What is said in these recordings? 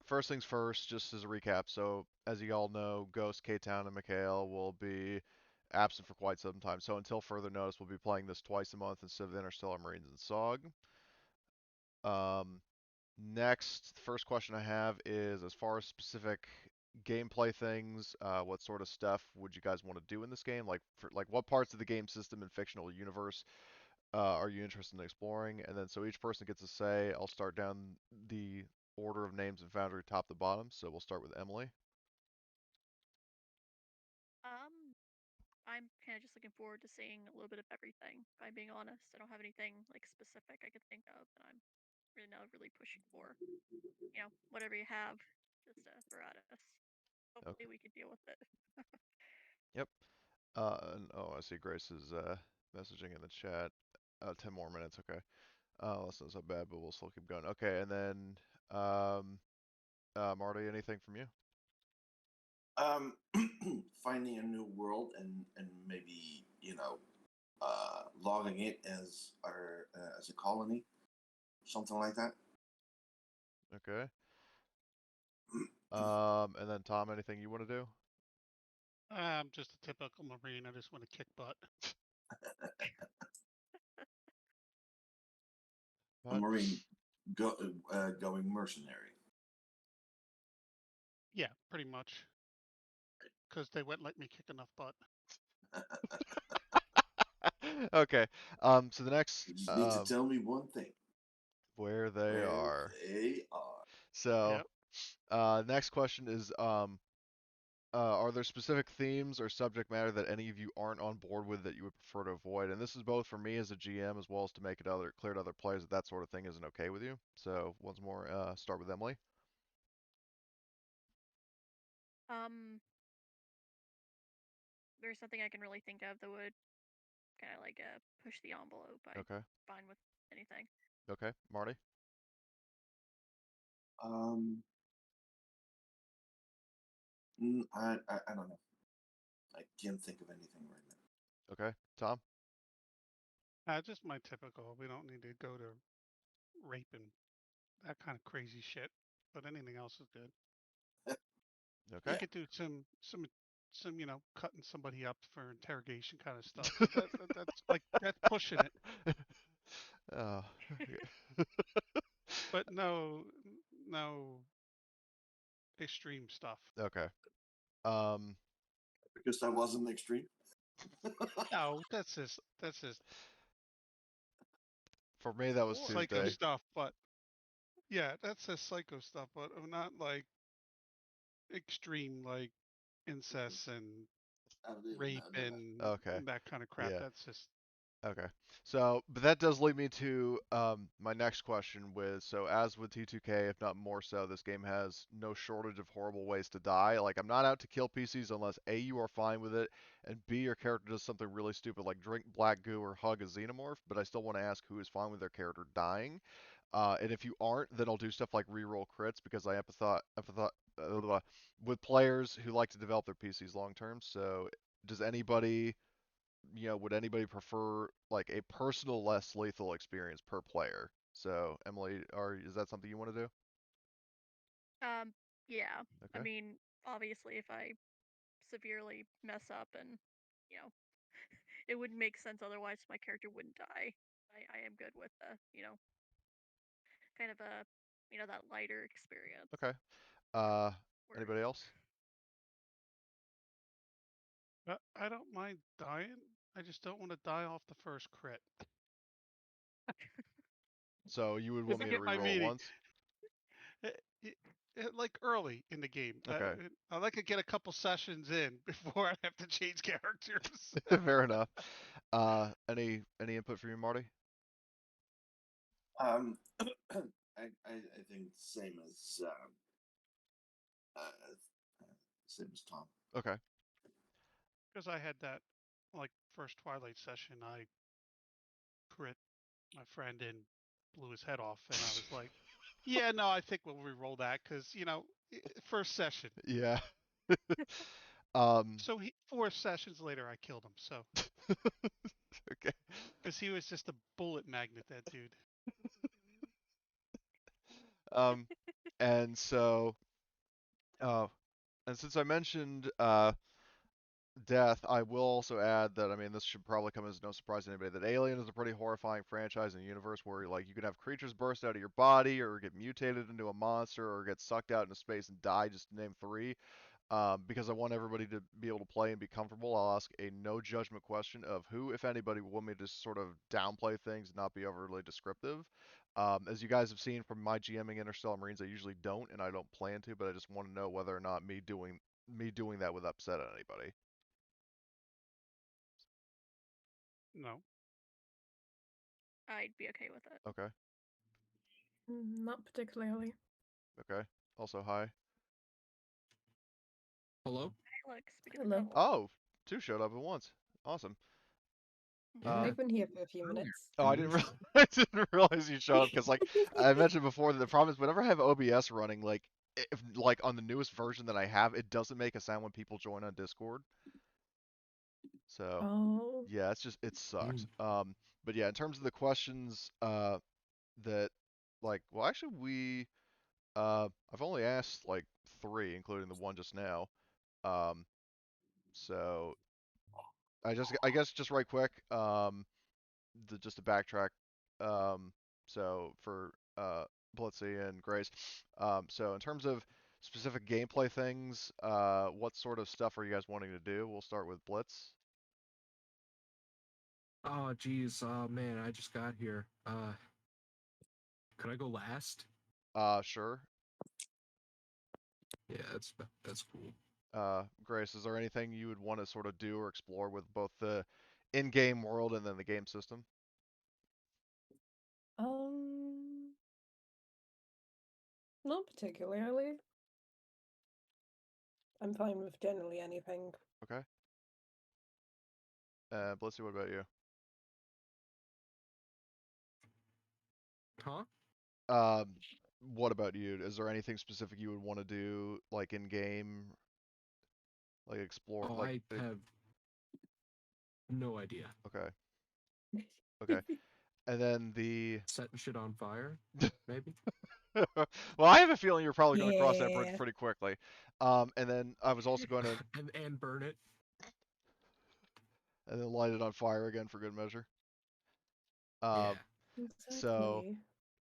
first things first, just as a recap. So, as you all know, Ghost, K-Town, and Mikhail will be absent for quite some time. So, until further notice, we'll be playing this twice a month instead of Interstellar Marines and SOG. Next, the first question I have is, as far as specific gameplay things, what sort of stuff would you guys want to do in this game? Like what parts of the game system and fictional universe are you interested in exploring? And then so each person gets a say. I'll start down the order of names and Foundry top to bottom. So we'll start with Emily. Um, I'm kind of just looking forward to seeing a little bit of everything. If I'm being honest, I don't have anything like specific I could think of that I'm really pushing for. Whatever you have, just throw at us. Okay. Hopefully we can deal with it. Yep. I see Grace is messaging in the chat. 10 more minutes. Okay. That's not so bad, but we'll still keep going. Okay, and then um, Marty, anything from you? Finding a new world and maybe logging it as as a colony, something like that. Okay. And then Tom, anything you want to do? I'm just a typical Marine. I just want to kick butt. A Marine going mercenary. Yeah, pretty much. Because they wouldn't let me kick enough butt. Okay. So the next, You just need to tell me one thing. where they are. They are. So, Yep. next question is, are there specific themes or subject matter that any of you aren't on board with that you would prefer to avoid? And this is both for me as a GM as well as to make it clear to other players that that sort of thing isn't okay with you. So, once more, start with Emily. Um, there's something I can really think of that would kind of like push the envelope. I'm Okay. fine with anything. Okay. Marty. Um, I don't know. I can't think of anything right now. Okay. Tom. Just my typical. We don't need to go to rape and that kind of crazy shit. But anything else is good. Okay. We Yeah. could do some cutting somebody up for interrogation kind of stuff. But that's pushing it. uh, But no extreme stuff. okay. Um, Because that wasn't extreme. No, that's just for me, that was psycho Tuesday. stuff. But yeah, that's just psycho stuff. But not like extreme like incest and rape No. and Okay. that kind of crap. Yeah. That's just Okay. So, but that does lead me to my next question so as with T2K, if not more so, this game has no shortage of horrible ways to die. Like, I'm not out to kill PCs unless A, you are fine with it, and B, your character does something really stupid like drink black goo or hug a xenomorph, but I still want to ask who is fine with their character dying. And if you aren't, then I'll do stuff like reroll crits because I with players who like to develop their PCs long term. So, does anybody would anybody prefer like a personal less lethal experience per player? So Emily, is that something you want to do? Um, yeah. I Okay. mean, obviously, if I severely mess up and you know, it wouldn't make sense otherwise. My character wouldn't die. I am good with kind of that lighter experience. Okay. Uh, Where Anybody else? I don't mind dying. I just don't want to die off the first crit. So you would If want you me to get my reroll meaning, once? like early in the game, Okay. I like to get a couple sessions in before I have to change characters. Fair enough. Any input from you, Marty? I think same as same as Tom. Okay. Because I had that like first Twilight session, I crit my friend and blew his head off, and I was like, yeah, no, I think we'll re-roll that because first session. Yeah. um. So 4 sessions later, I killed him. So Okay. because he was just a bullet magnet, that dude. Um. And so, uh, and since I mentioned death, I will also add that, I mean, this should probably come as no surprise to anybody, that Alien is a pretty horrifying franchise in a universe where like you can have creatures burst out of your body, or get mutated into a monster, or get sucked out into space and die, just to name three. Because I want everybody to be able to play and be comfortable, I'll ask a no judgment question of who, if anybody, will want me to sort of downplay things and not be overly descriptive. As you guys have seen from my GMing Interstellar Marines, I usually don't, and I don't plan to, but I just want to know whether or not me doing that would upset anybody. No. I'd be okay with it. Okay. Not particularly. Okay. Also, hi. Hello? Hey, look, speaking Hello. of trouble. Oh, two showed up at once. Awesome. Yeah. I've been here for a few Earlier. minutes. Oh, I didn't I didn't realize you showed up because, like I mentioned before, that the problem is whenever I have OBS running, like if like on the newest version that I have, it doesn't make a sound when people join on Discord. So Oh. yeah, it sucks. Mm. But yeah, in terms of the questions, that like, well, actually I've only asked like three, including the one just now. Um, so I guess just right quick, just to backtrack, um, so for Blitzy and Grace, so in terms of specific gameplay things, what sort of stuff are you guys wanting to do? We'll start with Blitz. Oh, geez. Man, I just got here. Could I go last? Sure. Yeah, that's cool. Grace, is there anything you would want to sort of do or explore with both the in-game world and then the game system? Not particularly. I'm fine with generally anything. Okay. Blitzy, what about you? Huh? Um, what about you? Is there anything specific you would want to do, like in game, like explore, Oh, like? I have no idea. Okay, okay. And then the. Setting shit on fire, maybe? Well, I have a feeling you're probably going to cross that bridge Yeah. pretty quickly. And then I was also going to, and burn it. and then light it on fire again for good measure. Yeah. So,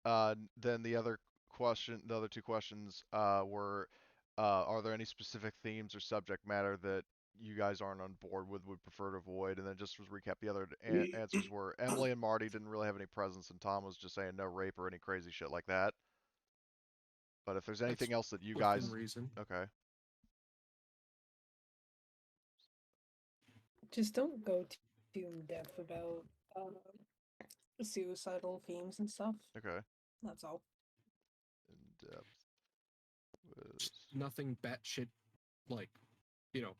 Exactly. then the other two questions were, are there any specific themes or subject matter that you guys aren't on board with, would prefer to avoid? And then just to recap, the other answers were Emily and Marty didn't really have any presence, and Tom was just saying no rape or any crazy shit like that. But if there's anything That's else that you within guys, reason. okay, Just don't go too in depth about suicidal themes and stuff. okay, That's all. in depth with, Nothing batshit, like, you know,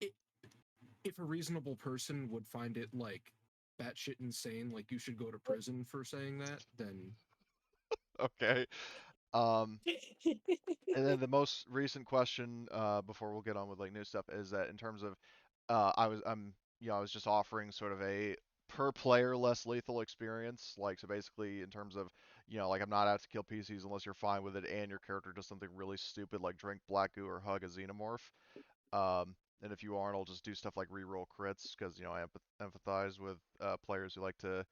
it, if a reasonable person would find it, like, batshit insane, like you should go to prison for saying that, then okay. Um, and then the most recent question, before we'll get on with like new stuff, is that in terms of, I was just offering sort of a per player less lethal experience. Like, so basically, in terms of, like I'm not out to kill PCs unless you're fine with it, and your character does something really stupid like drink black goo or hug a xenomorph. And if you aren't, I'll just do stuff like reroll crits because I empathize with players who like to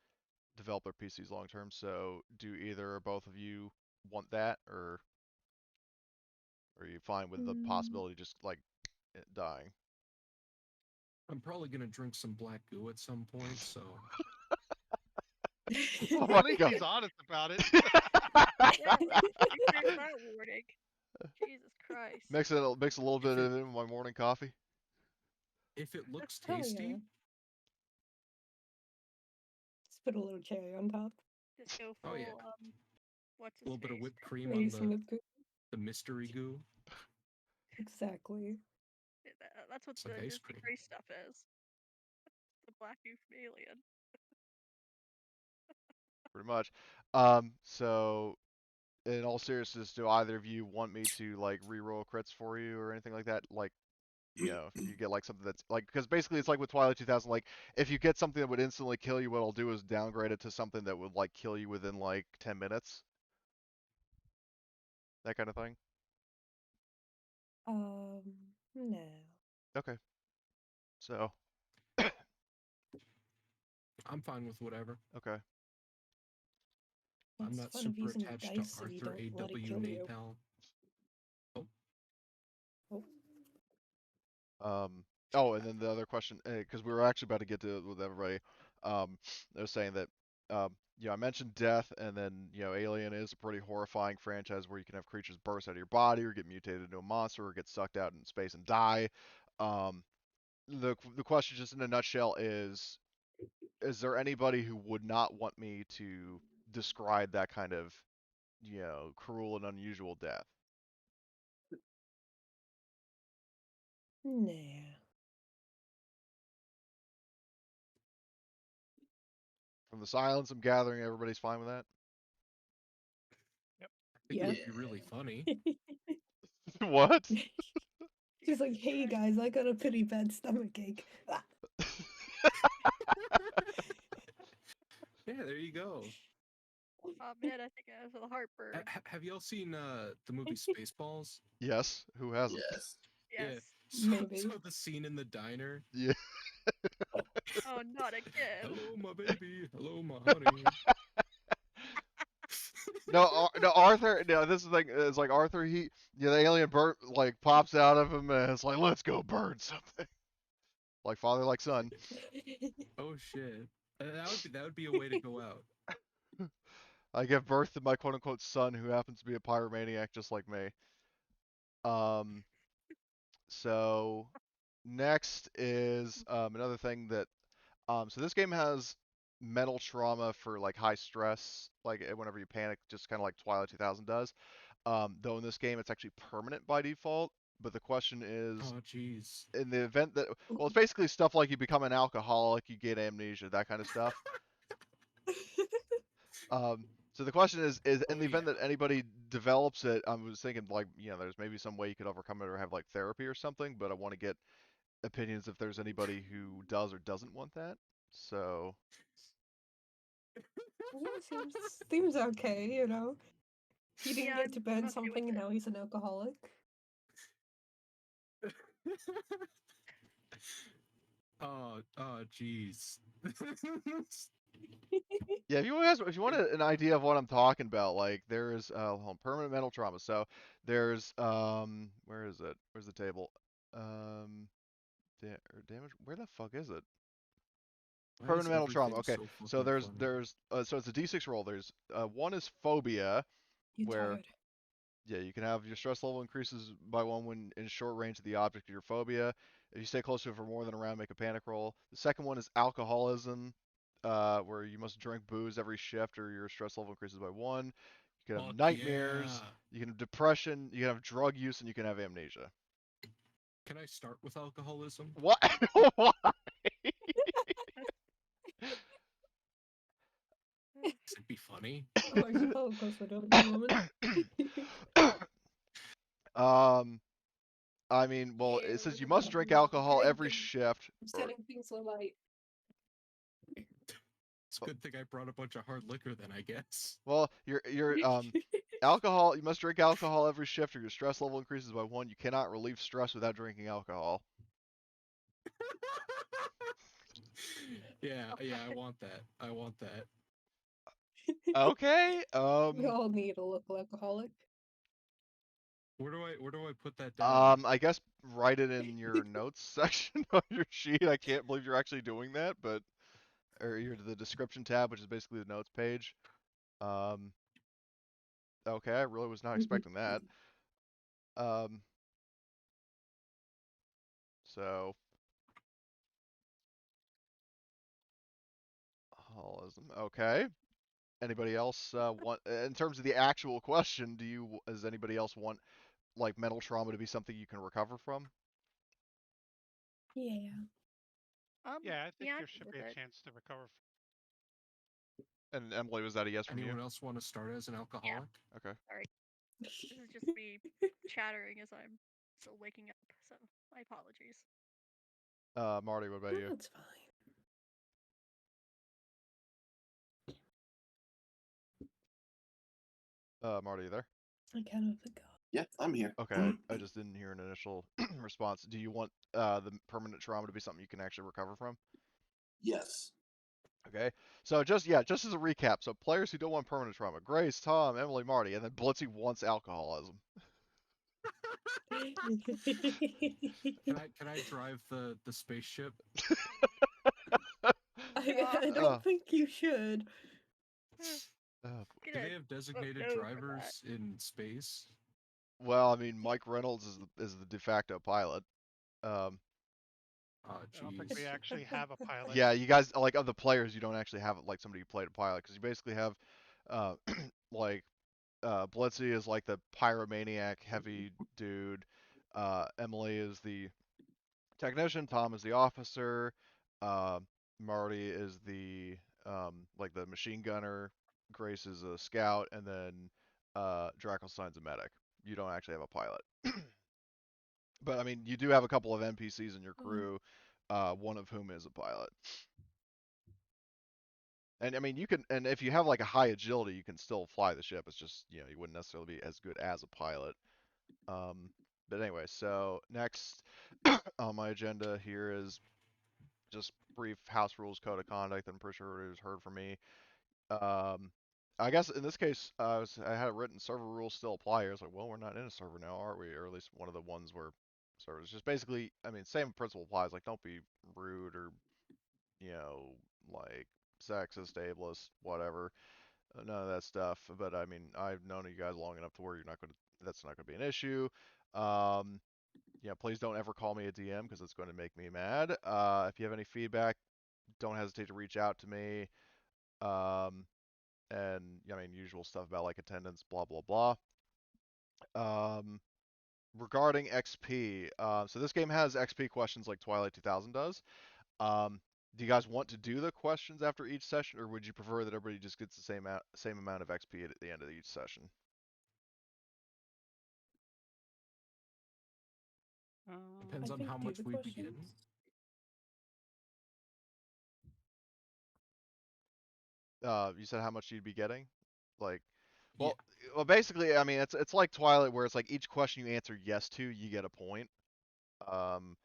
develop their PCs long term. So, do either or both of you want that, or are you fine with the possibility of just like dying? I'm probably gonna drink some black goo at some point, so Oh At my least god. he's honest about it. Yeah, there's that warning. Jesus Christ. Mix a little bit If it- of it in my morning coffee. if it looks Hell tasty, yeah. Just put a little cherry on top. Just go full, Oh, yeah. what's a his little bit of face? whipped cream on Maybe some whipped cream. the mystery goo. Exactly. That's what It's the like ice Disney cream. Grace stuff is. The black goo from Alien. Pretty much. So in all seriousness, do either of you want me to like reroll crits for you or anything like that? Like, if you get like something that's like, because basically it's like with Twilight 2000, like if you get something that would instantly kill you, what I'll do is downgrade it to something that would like kill you within like 10 minutes. that kind of thing? No. Okay. So, I'm fine with whatever. okay. I'm What's not fun of super using attached to dice if you Arthur don't let it A.W. kill you? Napal. Oh, Oh. Oh, and then the other question, because we were actually about to get to it with everybody, they were saying that, I mentioned death, and then, Alien is a pretty horrifying franchise where you can have creatures burst out of your body, or get mutated into a monster, or get sucked out in space and die. Um, the question, just in a nutshell, is there anybody who would not want me to describe that kind of, cruel and unusual death? Nah. From the silence I'm gathering, everybody's fine with that? I think it Yeah. would be really funny. What? She's like, hey guys, I got a pretty bad stomach ache. Ah. Yeah, there you go. Oh man, I think I have the heartburn. Have y'all seen the movie Spaceballs? Yes, who hasn't? Yes. Yeah. Yes. So, Maybe. so the scene in the diner. Yeah. Oh, not again. Hello, my baby. Hello, my honey. No, Arthur. No, this is the thing. It's like Arthur. The alien bird like pops out of him, and it's like, let's go burn something. Like father, like son. Oh shit. That would be a way to go out. I give birth to my quote unquote son, who happens to be a pyromaniac just like me. Um. So next is another thing that so this game has mental trauma for like high stress, like whenever you panic, just kind of like Twilight 2000 does. Though in this game it's actually permanent by default. But the question is, Oh jeez. in the event that, well, it's basically stuff like you become an alcoholic, you get amnesia, that kind of stuff. So the question is in Oh the event yeah. that anybody develops it, I was thinking like, there's maybe some way you could overcome it or have like therapy or something, but I want to get opinions if there's anybody who does or doesn't want that. So, Yeah, seems okay, you know. He didn't Yeah, get to I'm burn okay with something and it. now he's an alcoholic. Oh jeez. yeah, if you want an idea of what I'm talking about, like there's permanent mental trauma. So there's where is it? Where's the table? Um, damage. Where the fuck is it? Why is Permanent mental trauma. everything Okay, so so fucking there's funny? there's so it's a D6 roll. There's one is phobia, You're where tired. yeah, you can have your stress level increases by one when in short range of the object of your phobia. If you stay close to it for more than a round, make a panic roll. The second one is alcoholism, where you must drink booze every shift or your stress level increases by one. You can have Fuck nightmares, yeah. you can have depression, you can have drug use, and you can have amnesia. Can I start with alcoholism? What? Why? It'd be funny. Oh, I suppose I don't know, woman. um, I mean, well, Yeah, it says you we're must drink not alcohol every drinking. shift. I'm Or setting things so light. It's a good thing I brought a bunch of hard liquor then, I guess. well, your alcohol. You must drink alcohol every shift, or your stress level increases by one. You cannot relieve stress without drinking alcohol. Yeah, I want that. I want that. Okay. We all need a local alcoholic. Where do I put that down? I guess write it in your notes section of your sheet. I can't believe you're actually doing that, but or you're to the description tab, which is basically the notes page. Um, okay, I really was not expecting that. Um, so alcoholism. Okay. Anybody else want, in terms of the actual question, does anybody else want like mental trauma to be something you can recover from? Yeah. Yeah, I think Yeah, I'm there good should with be a it. chance to recover. And Emily, was that a yes from you? Anyone else want to start as an alcoholic? Okay. Sorry. This is just me chattering as I'm still waking up, so my apologies. Marty, what about you? That's fine. Marty, you there? I kind of forgot. Yeah, I'm here. Okay, I just didn't hear an initial response. Do you want the permanent trauma to be something you can actually recover from? Yes. Okay, so just as a recap, so players who don't want permanent trauma: Grace, Tom, Emily, Marty, and then Blitzy wants alcoholism. Can I drive the spaceship? I don't Uh, think you should. uh, Do they have designated no for that. drivers in space? well, I mean, Mike Reynolds is the de facto pilot. Um, Oh, I don't think we jeez. actually have a pilot. yeah, you guys like of the players, you don't actually have like somebody who played a pilot because you basically have uh, like Blitzy is like the pyromaniac heavy dude. Emily is the technician. Tom is the officer. Uh, Marty is the like the machine gunner. Grace is a scout, and then Drakelstein's a medic. You don't actually have a pilot, but I mean you do have a couple of NPCs in your crew, one of whom is a pilot. And I mean you can, and if you have like a high agility, you can still fly the ship. It's just you wouldn't necessarily be as good as a pilot. Um, but anyway, so next on my agenda here is just brief house rules, code of conduct. I'm pretty sure everybody's heard from me. Um, I guess in this case, I had it written server rules still apply. I was like, well, we're not in a server now, are we? Or at least one of the ones where servers. Just basically, I mean, same principle applies. Like, don't be rude or you know, like sexist, ableist, whatever. None of that stuff. But I mean, I've known you guys long enough to where you're not gonna. That's not gonna be an issue. Um, yeah, please don't ever call me a DM because it's going to make me mad. If you have any feedback, don't hesitate to reach out to me. Um, and I mean, usual stuff about like attendance, blah blah blah. Um, regarding XP, so this game has XP questions like Twilight 2000 does. Um, do you guys want to do the questions after each session, or would you prefer that everybody just gets the same amount of XP at the end of each session? Depends I on think how do much the we begin. questions. You said how much you'd be getting? Like, Yeah. well, basically, I mean, it's like Twilight, where it's like each question you answer yes to, you get a point. Um,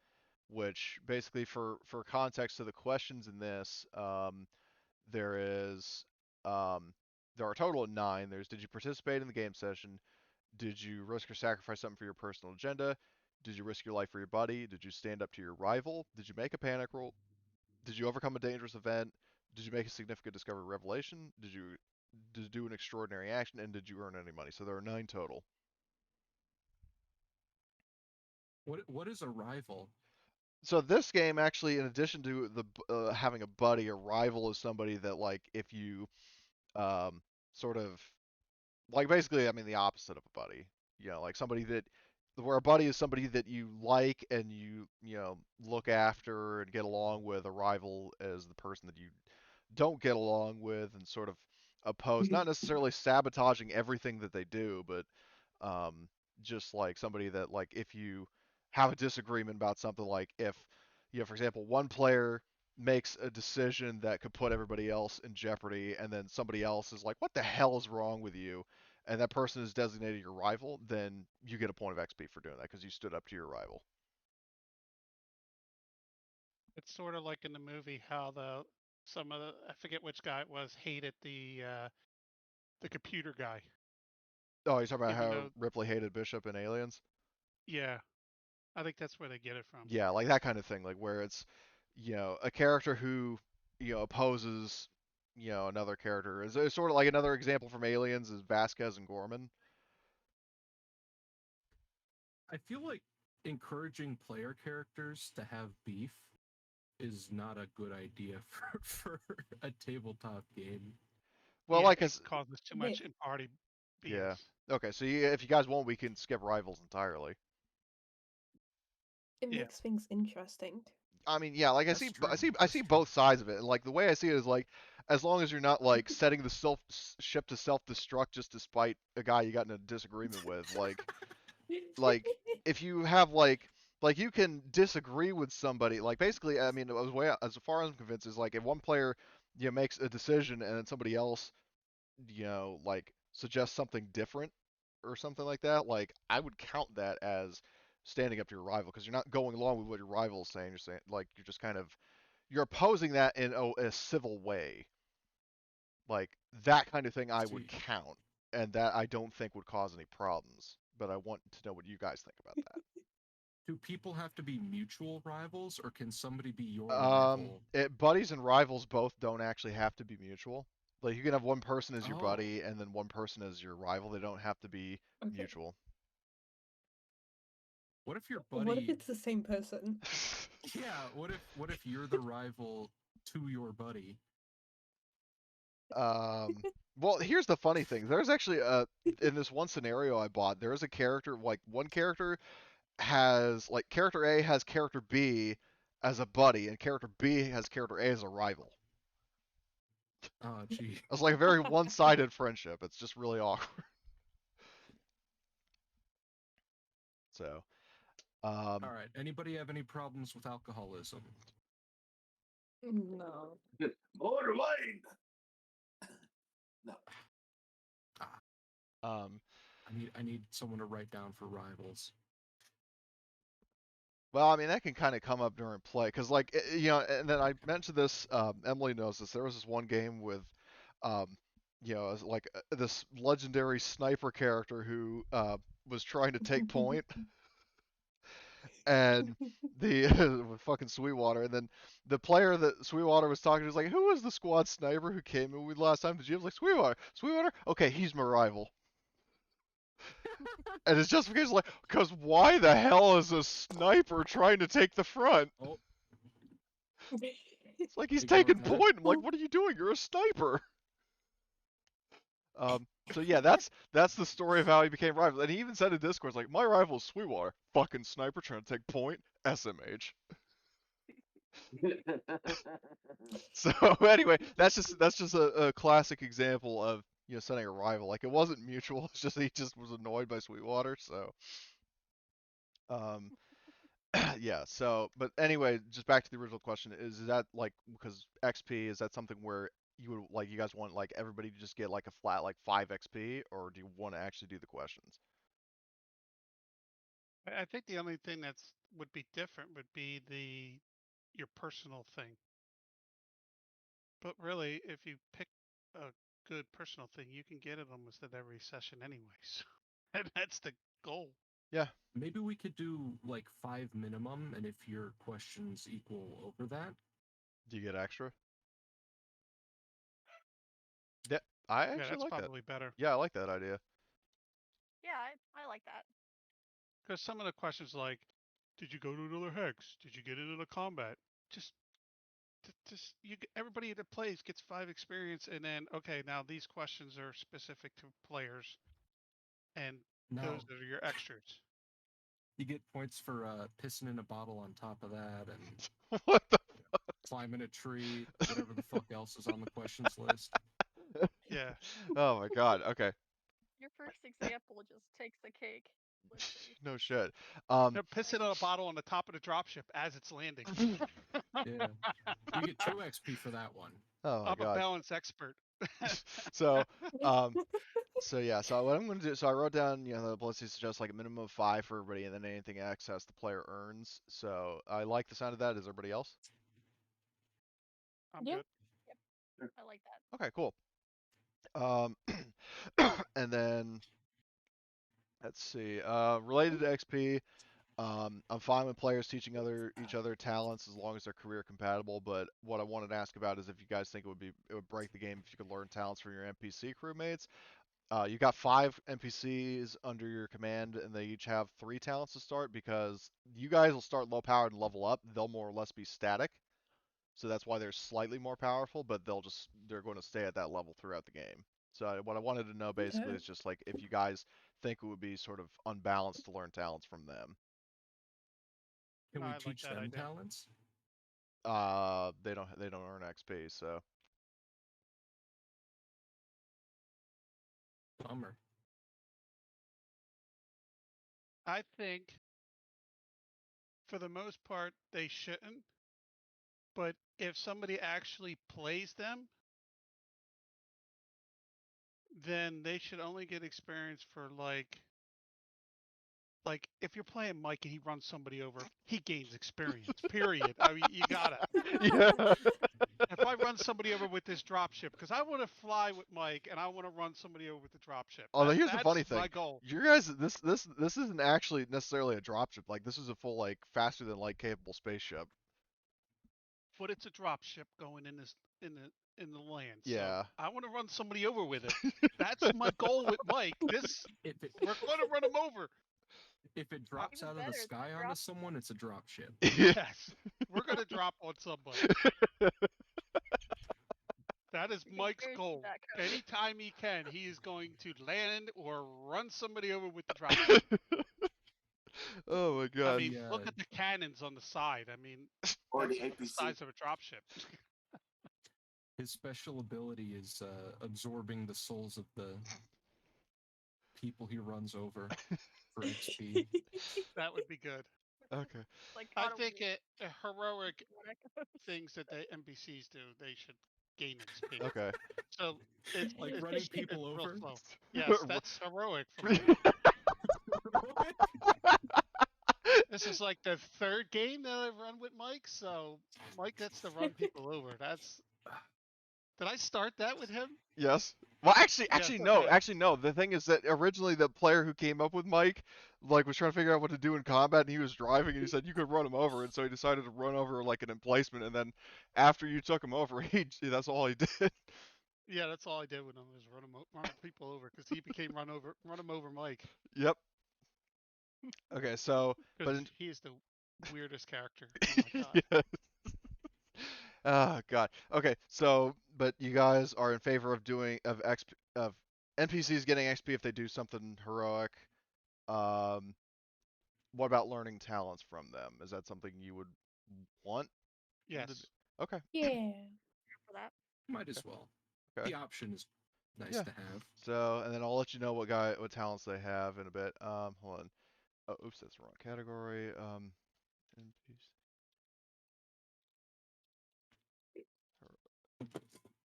which basically, for context to the questions in this, there is there are a total of 9. There's did you participate in the game session? Did you risk or sacrifice something for your personal agenda? Did you risk your life for your buddy? Did you stand up to your rival? Did you make a panic roll? Did you overcome a dangerous event? Did you make a significant discovery or revelation? Did you do an extraordinary action? And did you earn any money? So there are 9 total. What is a rival? So this game actually, in addition to the having a buddy, a rival is somebody that like if you sort of like basically, I mean the opposite of a buddy. Like somebody that where a buddy is somebody that you like and you look after and get along with. A rival is the person that you don't get along with and sort of oppose, not necessarily sabotaging everything that they do, but um, just like somebody that like if you have a disagreement about something, like if for example, one player makes a decision that could put everybody else in jeopardy, and then somebody else is like, "What the hell is wrong with you?" and that person is designated your rival, then you get a point of XP for doing that because you stood up to your rival. It's sort of like in the movie how some of the I forget which guy it was hated the computer guy, Oh, you're talking about even how though Ripley hated Bishop in Aliens? yeah, I think that's where they get it from. Yeah, like that kind of thing, like where it's a character who opposes another character. Is sort of like another example from Aliens is Vasquez and Gorman. I feel like encouraging player characters to have beef is not a good idea for a tabletop game. Well, Yeah, like it as causes too They, much in party yeah. BS. Okay, so if you guys want, we can skip rivals entirely. it Yeah, makes things interesting. I mean, yeah, like I That's see, true. I That's see true. both sides of it, and like the way I see it is like, as long as you're not like setting the ship to self-destruct just despite a guy you got in a disagreement with, like if you have like you can disagree with somebody, like basically, I mean, as far as I'm convinced is like if one player makes a decision and then somebody else like suggests something different, or something like that, like I would count that as standing up to your rival because you're not going along with what your rival is saying. You're saying like you're just kind of you're opposing that in a civil way. Like that kind of thing I would See, count, and that I don't think would cause any problems. But I want to know what you guys think about that. do people have to be mutual rivals, or can somebody be your rival? Buddies and rivals both don't actually have to be mutual. Like you can have one person as your Oh, buddy and then one person as your rival. They don't have to be Okay. mutual. what if your What if buddy? it's the same person? Yeah, what if you're the rival to your buddy? Well, here's the funny thing. There's actually in this one scenario I bought, there is a character like one character has like character A has character B as a buddy, and character B has character A as a rival. Oh, gee. It's like a very one-sided friendship. It's just really awkward. So, All right. Anybody have any problems with alcoholism? No. More wine. No. um, I need someone to write down for rivals. well, I mean that can kind of come up during play because, like, you know, and then I mentioned this. Emily knows this. There was this one game with, um, you know, like this legendary sniper character who was trying to take point, and the with fucking Sweetwater, and then the player that Sweetwater was talking to was like, "Who was the squad sniper who came in with last time?" The GM was like, "Sweetwater, Sweetwater. Okay, he's my rival." And his justification is like, "Because why the hell is a sniper trying to take the front?" Oh, It's like he's ignore taking that. point. I'm like, "What are you doing? You're a sniper." So yeah, that's the story of how he became rival. And he even said in Discord, like, "My rival is Sweetwater, fucking sniper trying to take point, SMH." So anyway, that's just a classic example of setting a rival. Like it wasn't mutual. It's just he just was annoyed by Sweetwater. So um, yeah. So but anyway, just back to the original question: is that like because XP is that something where you would like you guys want like everybody to just get like a flat like 5 XP, or do you want to actually do the questions? I think the only thing that's would be different would be your personal thing. But really, if you pick a good personal thing, you can get it almost at every session anyways. And that's the goal. Yeah. Maybe we could do like 5 minimum, and if your questions equal over that, Do you get extra? Yeah, I Yeah, actually that's like that. probably better. Yeah, I like that idea. Yeah, I like that. Because some of the questions like, did you go to another hex? Did you get into combat? Just everybody that plays gets 5 experience, and then okay, now these questions are specific to players, and those no, are your extras. you get points for pissing in a bottle on top of that, and What the? climbing a tree, whatever the fuck else is on the questions list. Yeah. Oh my god. Okay. Your first example just takes the cake. Let's see. No shit. They're pissing on a bottle on the top of the dropship as it's landing. Yeah, you get 2 XP for that one. Oh my I'm a god. balance expert. So, so yeah. So what I'm gonna do? So I wrote down, the policy suggests like a minimum of 5 for everybody, and then anything excess the player earns. So I like the sound of that. Is everybody else? I'm Yeah. good. I like that. Okay. Cool. Um, and then let's see. Related to XP. I'm fine with players teaching each other talents as long as they're career compatible. But what I wanted to ask about is if you guys think it would break the game if you could learn talents from your NPC crewmates. You got 5 NPCs under your command, and they each have 3 talents to start because you guys will start low powered and level up. They'll more or less be static, so that's why they're slightly more powerful. But they're going to stay at that level throughout the game. So what I wanted to know basically Okay. is just like if you guys think it would be sort of unbalanced to learn talents from them. Can we I like teach that them idea. talents? They don't earn XP, so Bummer. I think for the most part they shouldn't. But if somebody actually plays them, then they should only get experience for like if you're playing Mike and he runs somebody over, he gains experience. Period. I mean, you gotta. Yeah. If I run somebody over with this dropship, because I want to fly with Mike and I want to run somebody over with the dropship. Although here's the That's funny my thing, goal. you guys, this isn't actually necessarily a dropship. Like this is a full like faster than light capable spaceship. But it's a dropship going in the land. Yeah. So I want to run somebody over with it. That's my goal with Mike. If it We're going to run him over. if it drops Even out of the better, it's a sky onto drop someone, it's a drop ship. Yes, we're going to drop on somebody. That is Mike's Guaranteed goal. that code. Anytime he can, he is going to land or run somebody over with the dropship. Oh my I god. mean, Yeah. look at the cannons on the side. I mean, Or that's the about the APC. size of a dropship. His special ability is absorbing the souls of the people he runs over for XP. That would be good. Okay. Like I God of think War. heroic What echoes. things that the NPCs do, they should gain XP. Okay. So it's Like it's, running it's people real over? slow. Yes, that's heroic for me. This is like the third game that I've run with Mike, so Mike gets to run people over. Did I start that with him? Yes. Well, Yes, no. okay. Actually, no. The thing is that originally the player who came up with Mike, like, was trying to figure out what to do in combat, and he was driving, and he said you could run him over, and so he decided to run over like an emplacement, and then after you took him over, that's all he did. Yeah, that's all I did with him was run people over because he became run him over Mike Yep. Okay. So, but because in, he is the weirdest character. Oh my god. yeah. Oh god. Okay. So, but you guys are in favor of of NPCs getting XP if they do something heroic. Um, what about learning talents from them? Is that something you would want them to do? Yes. Okay. Yeah. For that. Might as well. Okay. The option is nice Yeah. to have. So, and then I'll let you know what talents they have in a bit. Hold on. Oh, oops, that's the wrong category. NPC.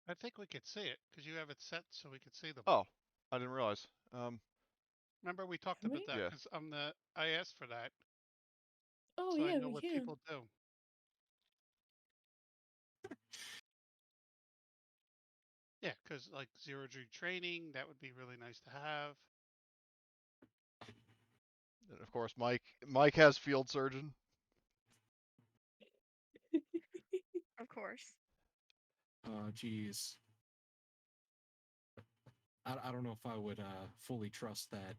I think we could see it because you have it set so we could see them. Oh, I didn't realize. Remember we talked Can about we? that Yeah. because I asked for that Oh so I yeah, know we what can. people do. Yeah, because like zero G training, that would be really nice to have. And of course, Mike has field surgeon. Of course. Oh, geez. I don't know if I would fully trust that.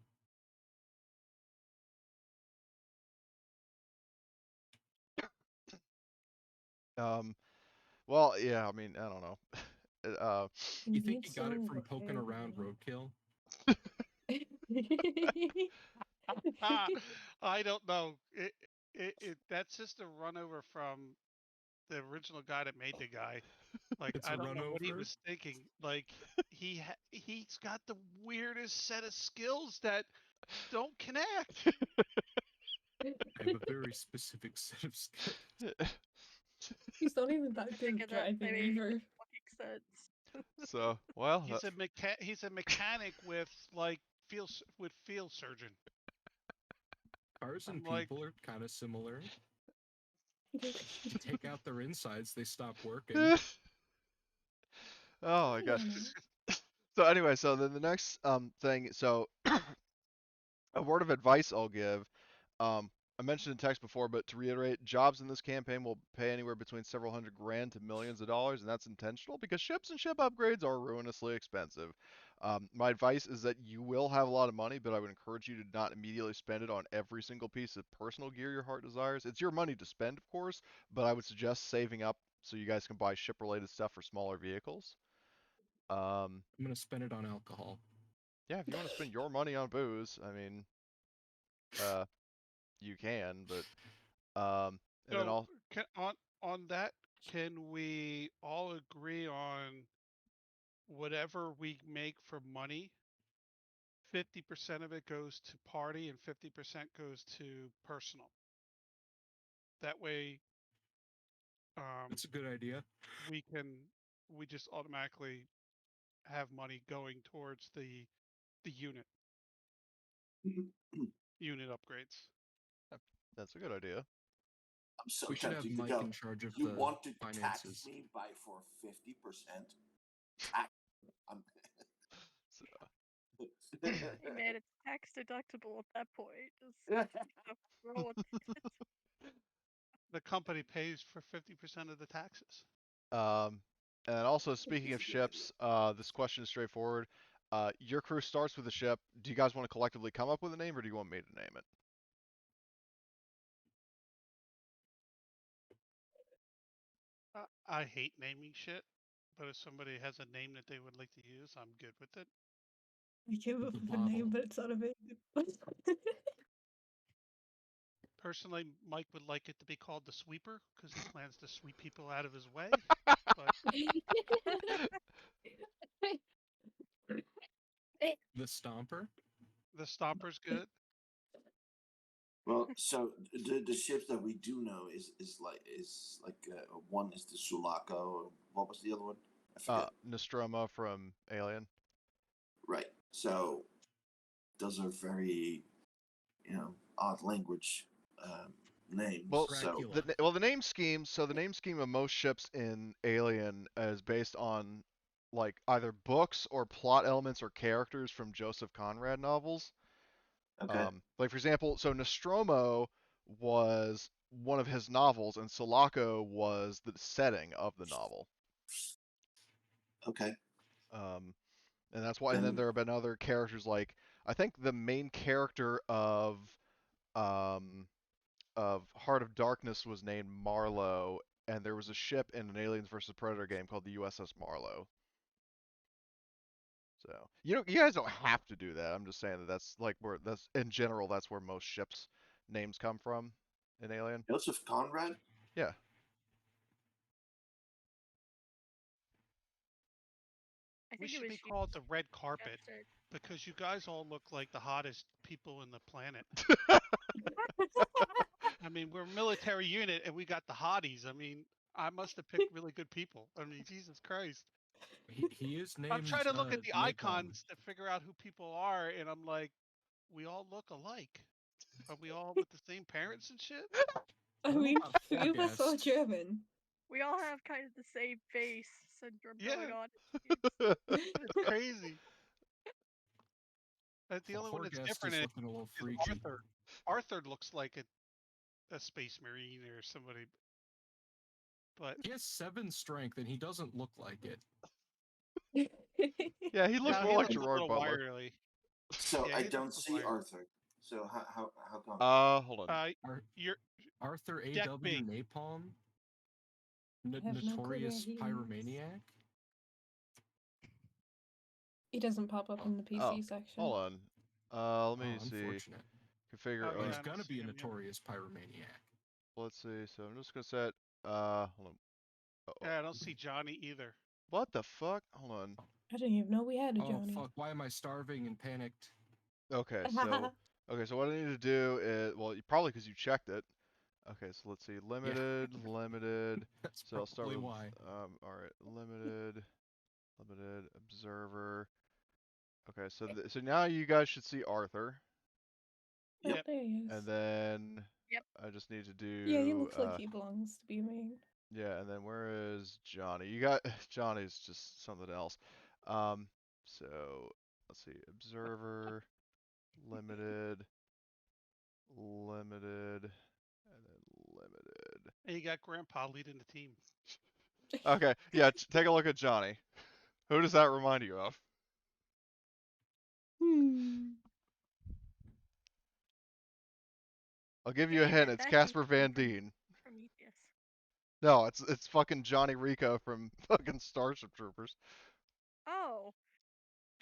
Well, yeah. I mean, I don't know. You think he got it Invincible from poking around roadkill? I don't know. That's just a run over from the original guy that made the guy. Like It's I a don't run know what he over? was thinking. Like he's got the weirdest set of skills that don't connect. I have a very specific set of skills. He's not even that good Think at of that driving maybe either. makes sense. So, well, He's a mechanic with like field surgeon. Cars and I'm like, people are kind of similar. You take out their insides, they stop working. oh my gosh. Yeah. So anyway, so then the next thing, so a word of advice I'll give. I mentioned in text before, but to reiterate, jobs in this campaign will pay anywhere between several hundred grand to millions of dollars, and that's intentional because ships and ship upgrades are ruinously expensive. My advice is that you will have a lot of money, but I would encourage you to not immediately spend it on every single piece of personal gear your heart desires. It's your money to spend, of course, but I would suggest saving up so you guys can buy ship-related stuff for smaller vehicles. I'm gonna spend it on alcohol. Yeah, if you want to spend your money on booze, I mean, uh, you can, but and then so I'll on that, can we all agree on whatever we make for money? 50% of it goes to party and 50% goes to personal. That way, It's a good idea. we just automatically have money going towards the unit upgrades. That's a good idea. I'm so We should have tempted to Mike go. in charge of You the want to tax finances. me by for 50%? Tax. I'm. So, Hey man, it's tax deductible at that point. Just roll with it. The company pays for 50% of the taxes. and also speaking It's of a good idea. ships, this question is straightforward. Your crew starts with a ship. Do you guys want to collectively come up with a name, or do you want me to name it? I hate naming shit, but if somebody has a name that they would like to use, I'm good with it. I came up The with a name, bottle. but it's not available. Personally, Mike would like it to be called the Sweeper because he plans to sweep people out of his way. But The Stomper? the Stomper's good. Well, so the ships that we do know is like one is the Sulaco. What was the other one? I forget. Nostromo from Alien. Right. So those are very, odd language names. Well, so Dracula. the name scheme. So the name scheme of most ships in Alien is based on like either books or plot elements or characters from Joseph Conrad novels. okay, Like for example, so Nostromo was one of his novels, and Sulaco was the setting of the novel. okay. And that's why. And then Then there have been other characters like I think the main character um, of Heart of Darkness was named Marlowe, and there was a ship in an Aliens vs Predator game called the USS Marlowe. So you guys don't have to do that. I'm just saying that that's like where that's in general that's where most ships names come from in Alien. Joseph Conrad. Yeah. I We think it should was be you called the Red Carpet suggested. because you guys all look like the hottest people in the planet. I mean, we're a military unit and we got the hotties. I mean, I must have picked really good people. I mean, Jesus Christ. He is named I'm trying to look at the Napalm. icons to figure out who people are, and I'm like, we all look alike. Are we all with the same parents and shit? I don't know mean, about three of us are Forecast. German. We all have kind of the same face syndrome going Yeah, on. it's crazy. The only one that's Horgast different is looking a little is freaky. Arthur. Arthur looks like a space marine or somebody, but He has 7 strength and he doesn't look like it. Yeah, he looks no, more he like looks a Gerard little Butler. wiry. So Yeah, I he don't looks see wiry. Arthur. So how come? Hold on. You're Arthur Deck A.W. B. Napalm? I have no clue where Notorious he is. Pyromaniac? He doesn't pop up in the PC section. Hold on. Let me see. Unfortunate. Configure. Oh, He's yeah, I don't gonna see be a him yet. notorious pyromaniac. Let's see. So I'm just gonna set. Hold on. Yeah, I don't see Johnny either. What the fuck? Hold on. I didn't even know we had a Oh Johnny. fuck! Why am I starving and panicked? Okay, so what I need to do is probably because you checked it. Okay, so let's see. Limited. That's So I'll start probably with why. all right. Limited observer. Okay, so now you guys should see Arthur, Oh, Yep. there he is. and then Yep. I just need to do. Yeah, he looks like he belongs to be main. Yeah, and then where is Johnny? You got Johnny's just something else. So let's see, observer, limited, and then limited. And you got Grandpa leading the team. Okay, yeah, take a look at Johnny. Who does that remind you of? I'll give you a Hey, hint. It's that Casper came Van Dien. from Prometheus. No, it's fucking Johnny Rico from fucking Starship Troopers. Oh.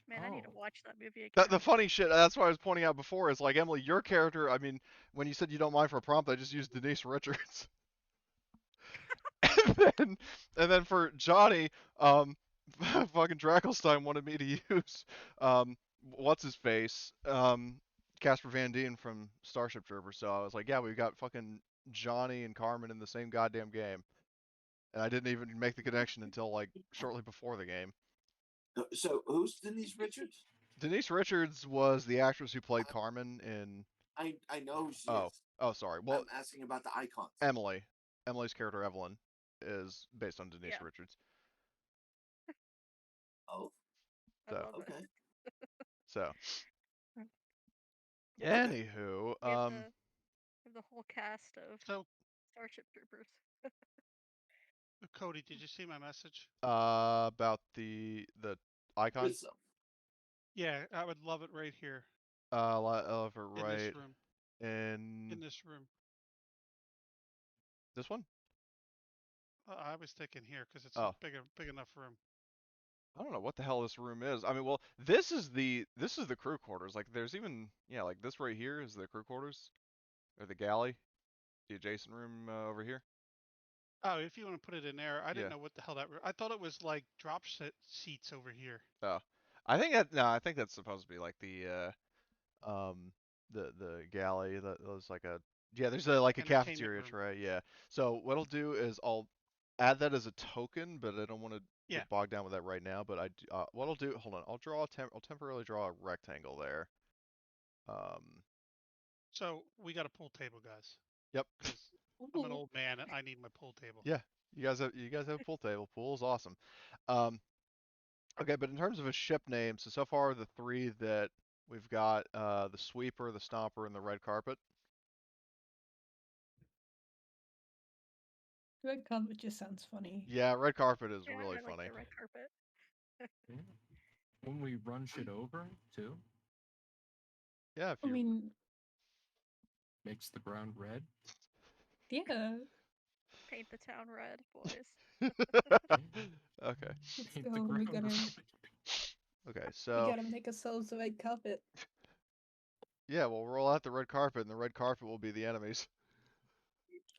Man, I need to Oh. watch that movie again. The funny shit, that's what I was pointing out before, is like, Emily, your character, I mean, when you said you don't mind for a prompt, I just used Denise Richards. and then for Johnny, fucking Drakelstein wanted me to use, what's his face, Casper Van Dien from Starship Troopers. So I was like, yeah, we've got fucking Johnny and Carmen in the same goddamn game. And I didn't even make the connection until like shortly before the game. So who's Denise Richards? Denise Richards was the actress who played Carmen in. I know who she Oh, is. oh, sorry. Well, I'm asking about the icons. Emily. Emily's character Evelyn is based on Denise Yeah. Richards. Oh, I So, love it. okay. so Okay. anywho, We have the whole cast of So, Starship Troopers. Cody, did you see my message? about the icon. Prism. Yeah, I would love it right here Over in this right room. in In this room. this one. I was thinking here because it's a Oh, big enough room. I don't know what the hell this room is. I mean, well, this is the crew quarters. Like, there's even like this right here is the crew quarters or the galley, the adjacent room over here. Oh, if you want to put it in there, I didn't Yeah. know what the hell that. I thought it was like drop seats over here. Oh, I think that no, I think that's supposed to be like um the galley. That was like a there's like a Entertainment cafeteria room. tray. Yeah. So what I'll do is I'll add that as a token, but I don't want to Yeah. get bogged down with that right now. But what I'll do, hold on, I'll temporarily draw a rectangle there. Um, So we got a pool table, guys. yep. Because I'm an Ooh. old man and I need my pool table. Yeah. You guys have a pool table. Pool is awesome. Um, okay, but in terms of a ship name, so far the three that we've got, the sweeper, the stomper, and the red carpet. Red carpet just sounds funny. Yeah, red carpet is Yeah, really I like funny. the red carpet. Yeah. When we run shit over too, Yeah, if I you. mean, makes the ground red. yeah. Paint the town red, boys. Okay. Let's Paint the go. We ground gotta red. Okay. we So gotta make ourselves a red carpet. yeah, we'll roll out the red carpet, and the red carpet will be the enemies.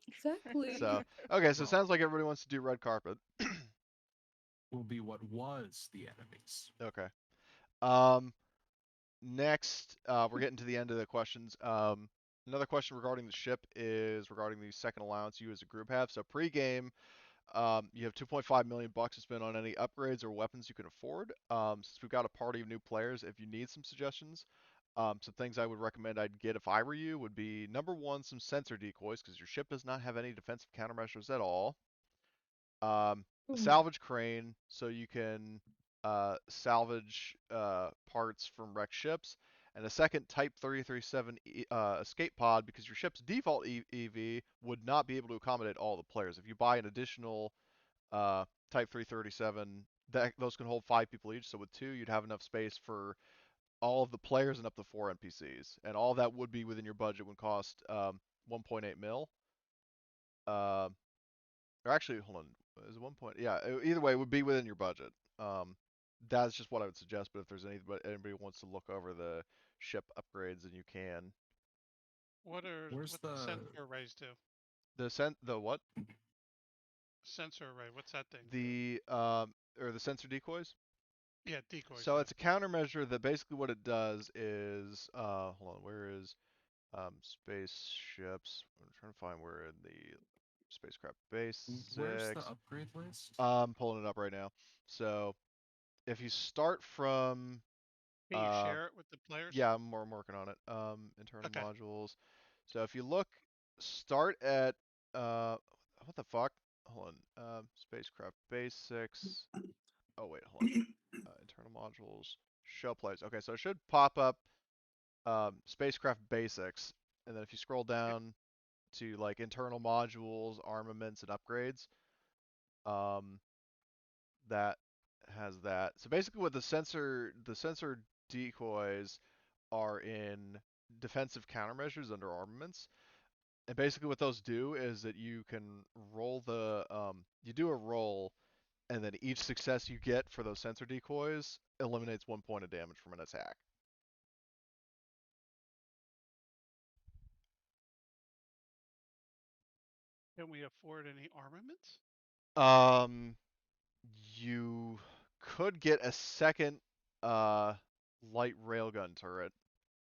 Exactly. So okay. So it Well, sounds like everybody wants to do red carpet. will be what was the enemies. Okay. Um. Next, we're getting to the end of the questions. Another question regarding the ship is regarding the second allowance you as a group have. So pre-game, you have 2.5 million bucks to spend on any upgrades or weapons you can afford. Since we've got a party of new players, if you need some suggestions, some things I would recommend I'd get if I were you would be number one, some sensor decoys because your ship does not have any defensive countermeasures at all. A Ooh. salvage crane so you can salvage parts from wrecked ships, and a second Type 337 escape pod because your ship's default EV would not be able to accommodate all the players. If you buy an additional Type 337, those can hold 5 people each. So with two, you'd have enough space for all of the players and up to 4 NPCs, and all that would be within your budget. Would cost 1.8 mil. Uh, or actually, hold on, is it 1 point? Yeah, either way, it would be within your budget. Um, that's just what I would suggest. But if there's anybody who wants to look over the ship upgrades, then you can. Where's What the the sensor arrays do? The what? Sensor array. What's that thing do? The or the sensor decoys. Yeah, decoys. So Yeah. it's a countermeasure that basically what it does is hold on, where is spaceships? I'm trying to find where in the spacecraft where's the basics. upgrade list? I'm pulling it up right now. So if you start from Can you share it with the players? yeah, I'm working on it. Internal Okay. modules. So if you look, start at uh, what the fuck? Hold on. Spacecraft basics. Oh wait, hold on. Internal modules. Show plays. Okay, so it should pop up spacecraft basics, and then if you scroll Yep. down to like internal modules, armaments, and upgrades, um, that has that. So basically, what the sensor decoys are in defensive countermeasures under armaments. And basically what those do is that you can roll you do a roll, and then each success you get for those sensor decoys eliminates 1 point of damage from an attack. Can we afford any armaments? Um, you could get a second uh light railgun turret.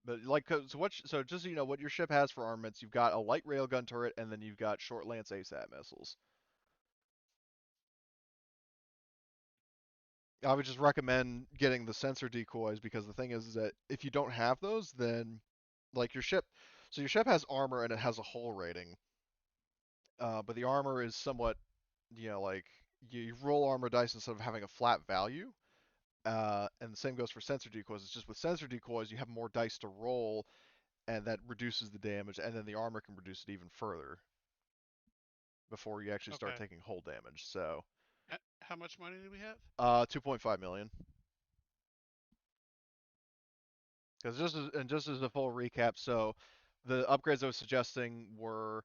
But like, so just so you know, what your ship has for armaments, you've got a light railgun turret, and then you've got short lance ASAT missiles. I would just recommend getting the sensor decoys because the thing is that if you don't have those, then like your ship, so your ship has armor and it has a hull rating, but the armor is somewhat, like you roll armor dice instead of having a flat value. And the same goes for sensor decoys. It's just with sensor decoys, you have more dice to roll, and that reduces the damage, and then the armor can reduce it even further before you actually start Okay. taking hull damage. So, How much money do we have? 2.5 million. Because just as a full recap, so the upgrades I was suggesting were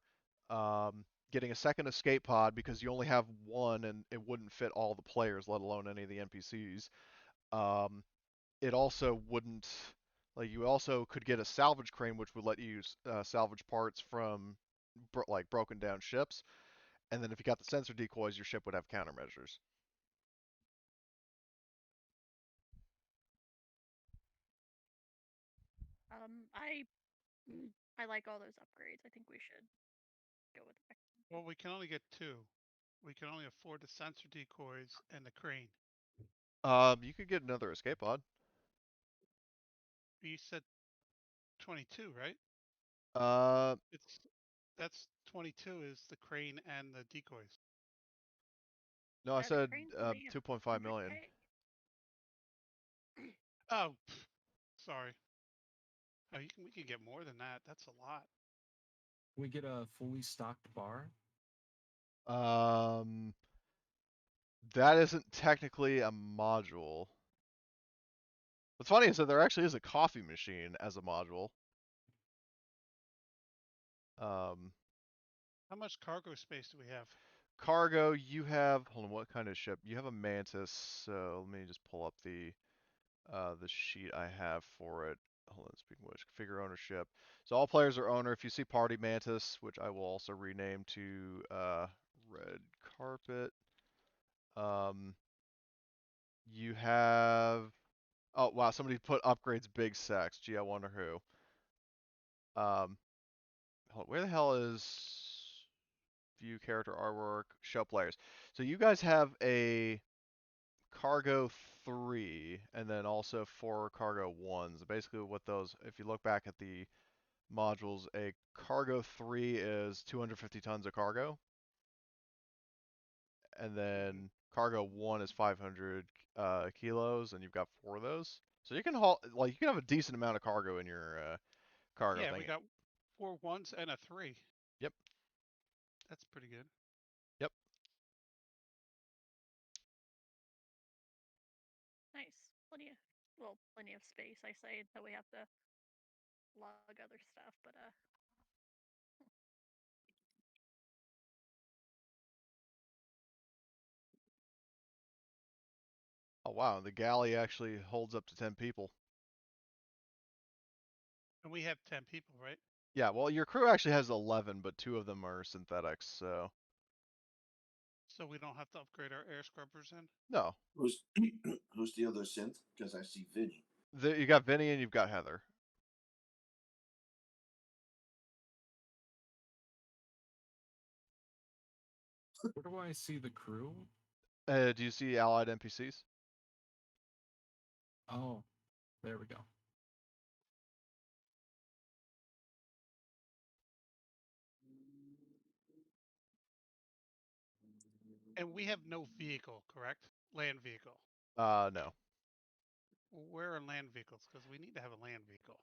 getting a second escape pod because you only have one and it wouldn't fit all the players, let alone any of the NPCs. Um, it also wouldn't, like, you also could get a salvage crane, which would let you salvage parts from like broken down ships. And then if you got the sensor decoys, your ship would have countermeasures. I I like all those upgrades. I think we should go with that. Well, we can only get two. We can only afford the sensor decoys and the crane. You could get another escape pod. You said 22, right? Uh, That's 22 is the crane and the decoys. no, I Yeah, the said crane's only 2.5 million. 100K. Oh, sorry. Oh, we can get more than that. That's a lot. Can we get a fully stocked bar? Um, that isn't technically a module. What's funny is that there actually is a coffee machine as a module. Um, How much cargo space do we have? cargo, you have, hold on, what kind of ship? You have a Mantis, so let me just pull up the sheet I have for it. Hold on, speaking of which, configure ownership. So all players are owner. If you see Party Mantis, which I will also rename to Red Carpet, um, you have. Oh wow, somebody put upgrades big sex. Gee, I wonder who. Where the hell is view character artwork, show players? So you guys have a cargo 3 and then also 4 cargo 1s. Basically what those, if you look back at the modules, a cargo 3 is 250 tons of cargo, and then cargo 1 is 500 kilos, and you've got 4 of those. So you can haul, like, you can have a decent amount of cargo in your cargo Yeah, thing. we got 4 ones and a 3. Yep. That's pretty good. Yep. Nice. Plenty of space. I say that we have to lug other stuff, but Oh wow, the galley actually holds up to 10 people. And we have 10 people, right? Yeah, well, your crew actually has 11, but 2 of them are synthetics, so So we don't have to upgrade our air scrubbers in. no. Who's who's the other synth? Because I see Vinny. You got Vinny and you've got Heather. Where do I see the crew? Do you see allied NPCs? Oh, there we go. And we have no vehicle, correct? Land vehicle. No. Where are land vehicles? Because we need to have a land vehicle.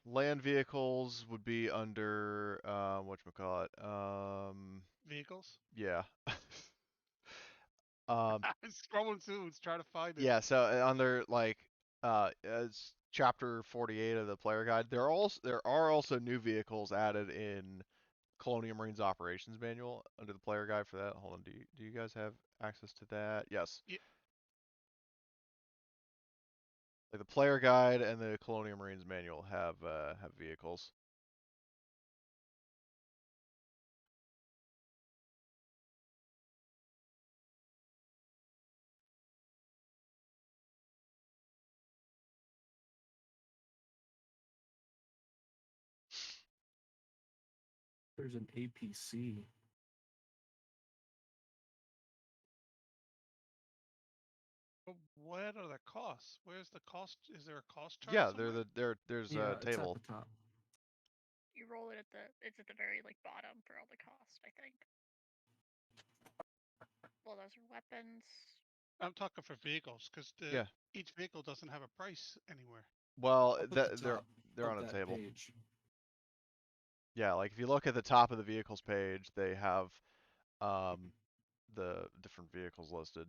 Land vehicles would be under whatchamacallit. Vehicles? Yeah. Um, I'm scrolling through and trying to find it. yeah. So under like as chapter 48 of the player guide, there are also new vehicles added in Colonial Marines Operations Manual under the player guide for that. Hold on, do you guys have access to that? Yes. Yeah. Like the player guide and the Colonial Marines Manual have vehicles. There's an APC. what are the costs? Where's the cost? Is there a cost chart Yeah, somewhere? there's Yeah, a it's at table. the top. You roll it it's at the very like bottom for all the cost, I think. Well, those are weapons. I'm talking for vehicles, because Yeah. each vehicle doesn't have a price anywhere. Well, Up at the they're top on of a that table. page. Yeah, like if you look at the top of the vehicles page, they have the different vehicles listed.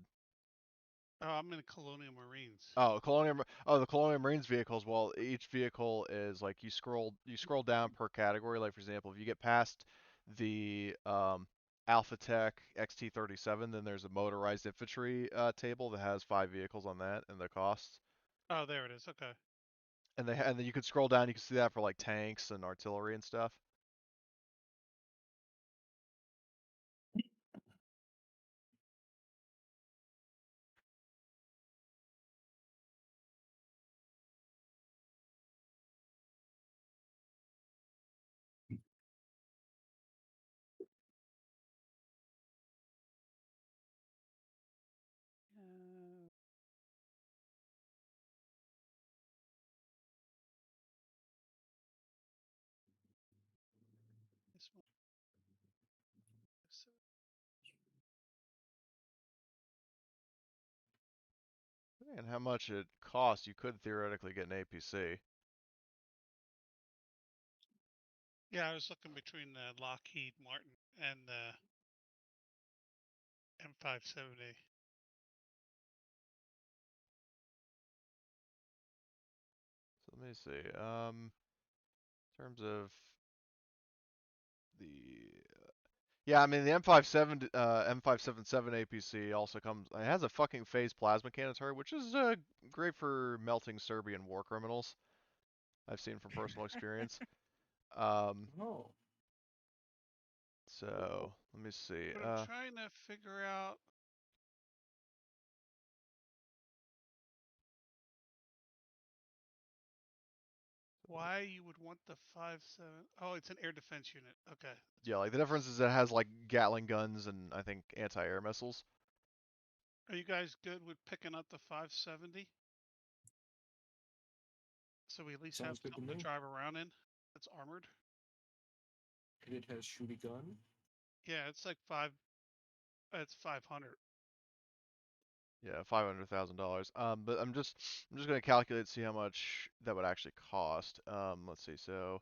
Oh, I'm in Colonial Marines. The Colonial Marines vehicles. Well, each vehicle is like you scroll down per category. Like for example, if you get past the Alpha Tech XT-37, then there's a motorized infantry table that has 5 vehicles on that and the costs. Oh, there it is. Okay. And then you could scroll down. You can see that for like tanks and artillery and stuff. This one. And how much it costs? You could theoretically get an APC. Yeah, I was looking between the Lockheed Martin and the M570. So let me see. In terms of the yeah, I mean the M577 APC also comes. It has a fucking phase plasma cannon turret, which is great for melting Serbian war criminals. I've seen from personal experience. Oh. So let me see. But I'm trying to figure out why you would want the 5.7. Oh, it's an air defense unit. Okay. Yeah, like the difference is it has like Gatling guns and I think anti-air missiles. Are you guys good with picking up the 570? So we at least have Sounds good to something to me. drive around in that's armored. And it has shooty gun. Yeah, it's like it's 500. Yeah, $500,000. But I'm just gonna calculate, see how much that would actually cost. Let's see. So,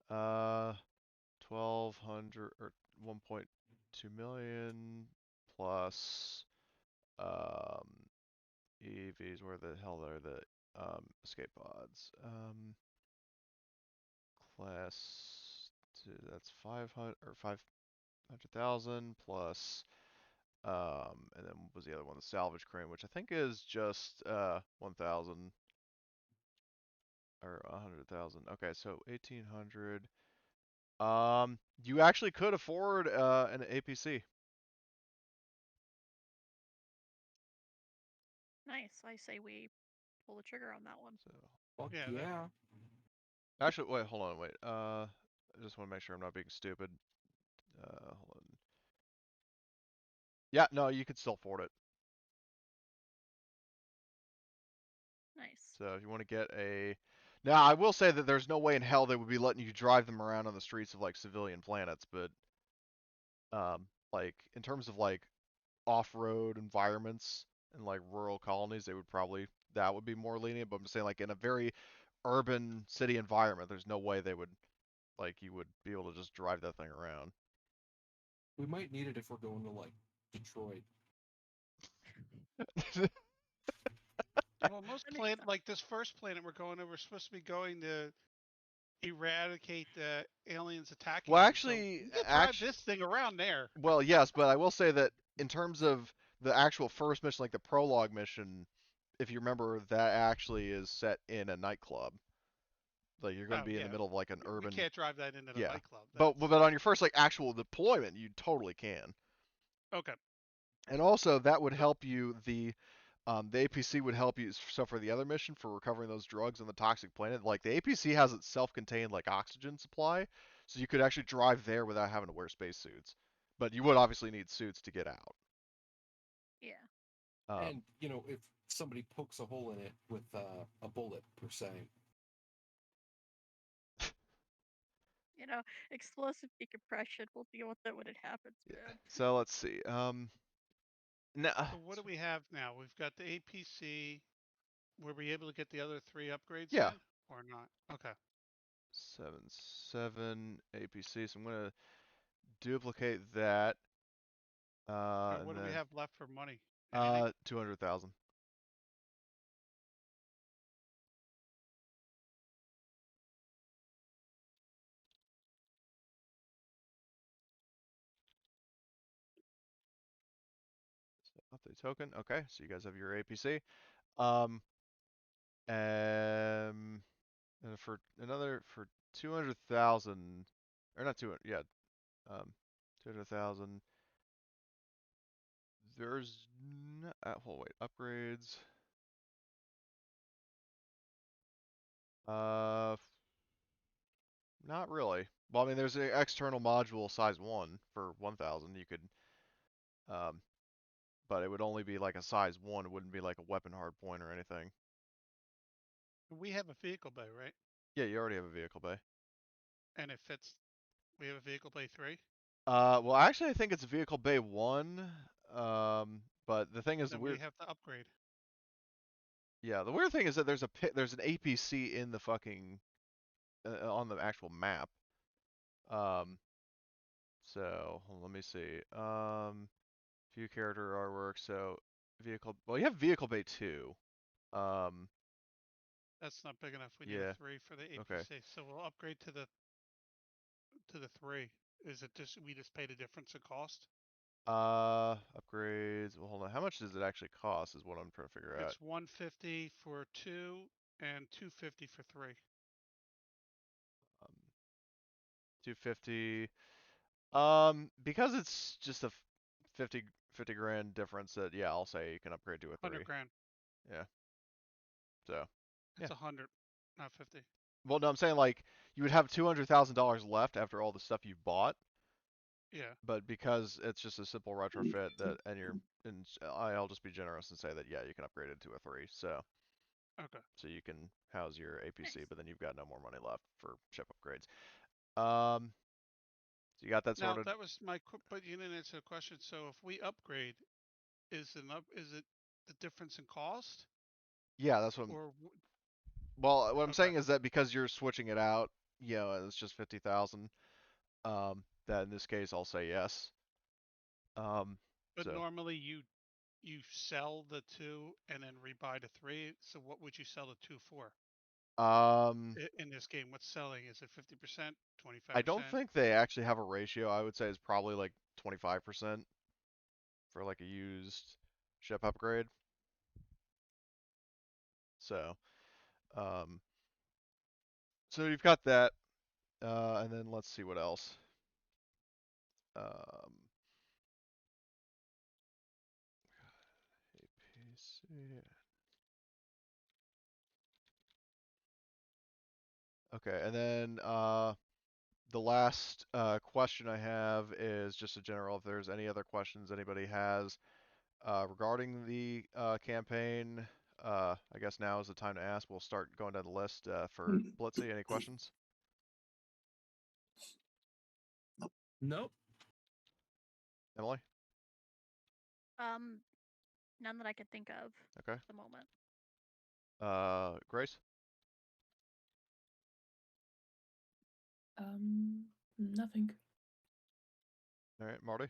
1,200 or 1.2 million plus EVs. Where the hell are the escape pods? Class two. That's 500 or 500,000 plus. And then what was the other one? The salvage crane, which I think is just 1,000 or 100,000. Okay, so 1,800. You actually could afford an APC. Nice. I say we pull the trigger on that one. So Fuck Yeah, yeah. actually, wait, hold on, wait. I just want to make sure I'm not being stupid. Hold on. Yeah, no, you could still afford it. Nice. So if you want to get a, now I will say that there's no way in hell they would be letting you drive them around on the streets of like civilian planets, but like in terms of like off-road environments and like rural colonies, they would probably that would be more lenient. But I'm just saying, like in a very urban city environment, there's no way they would like you would be able to just drive that thing around. We might need it if we're going to like Detroit. Well, most That makes planet sense. like this first planet we're going to, we're supposed to be going to eradicate the aliens attacking Well, them. So actually, we could drive this thing around there. well, yes, but I will say that in terms of the actual first mission, like the prologue mission, if you remember, that actually is set in a nightclub. Like you're going to Oh be in the yeah, middle of like an we urban, can't drive that into the yeah. nightclub. But on your first like actual deployment, you totally can. Okay. And also that would help you the APC would help you so for the other mission for recovering those drugs on the toxic planet. Like the APC has its self-contained like oxygen supply, so you could actually drive there without having to wear spacesuits. But you would obviously need suits to get out. Yeah. And if somebody pokes a hole in it with a bullet per se. Explosive decompression. We'll deal with it when it happens, Yeah. man. So let's see. No. So what do we have now? We've got the APC. Were we able to get the other 3 upgrades Yeah. in or not? Okay. 7 APC. So I'm gonna duplicate that. All right, And what do we then have left for money? Anything? 200,000. Update token. Okay, so you guys have your APC. And for 200,000, or not 200, yeah, 200,000. There's no, hold wait, upgrades. Not really. Well, I mean, there's an external module size 1 for 1,000. You could, but it would only be like a size 1. It wouldn't be like a weapon hardpoint or anything. We have a vehicle bay, right? Yeah, you already have a vehicle bay. And it fits. We have a vehicle bay 3. Well, actually, I think it's vehicle bay 1. But the thing is, the Then we weird, have to upgrade. yeah, the weird thing is that there's an APC in the fucking on the actual map. So let me see. View character artwork. So vehicle. Well, you have vehicle bay 2. Um, That's not big enough. We need yeah. a 3 for the Okay. APC. So we'll upgrade to the 3. Is it just we just pay the difference in cost? Upgrades. Well, hold on. How much does it actually cost? Is what I'm trying to figure out. It's 150 for 2 and 250 for 3. 250. Because it's just a 50 grand difference. That yeah, I'll say you can upgrade to a 100 3. grand. Yeah. So. Yeah. It's 100, not 50. Well, no, I'm saying like you would have $200,000 left after all the stuff you bought, Yeah. but because it's just a simple retrofit that, and I'll just be generous and say that yeah, you can upgrade it to a 3. So. Okay. So you can house your APC, Nice. but then you've got no more money left for ship upgrades. So you got that Now sorted? that was my, but you didn't answer the question. So if we upgrade, is it the difference in cost Yeah, that's what I'm. or Well, what I'm okay? saying is that because you're switching it out, and it's just 50,000. That in this case I'll say yes. But So normally you sell the 2 and then rebuy the 3. So what would you sell the 2 for in this game? What's selling? Is it 50%, I don't 25%? think they actually have a ratio. I would say it's probably like 25% for like a used ship upgrade. So, um, so you've got that, and then let's see what else. APC. Okay, and then the last question I have is just a general. If there's any other questions anybody has regarding the campaign, I guess now is the time to ask. We'll start going down the list for Blitzy. Any questions? Nope. Emily? None that I can think of Okay. at the moment. Grace? Nothing. All right, Marty?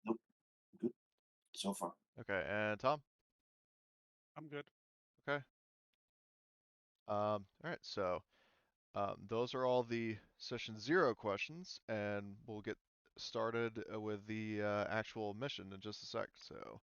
Nope. Good. So far. Okay, and Tom? I'm good. Okay. All right, so those are all the session 0 questions, and we'll get started with the actual mission in just a sec. So.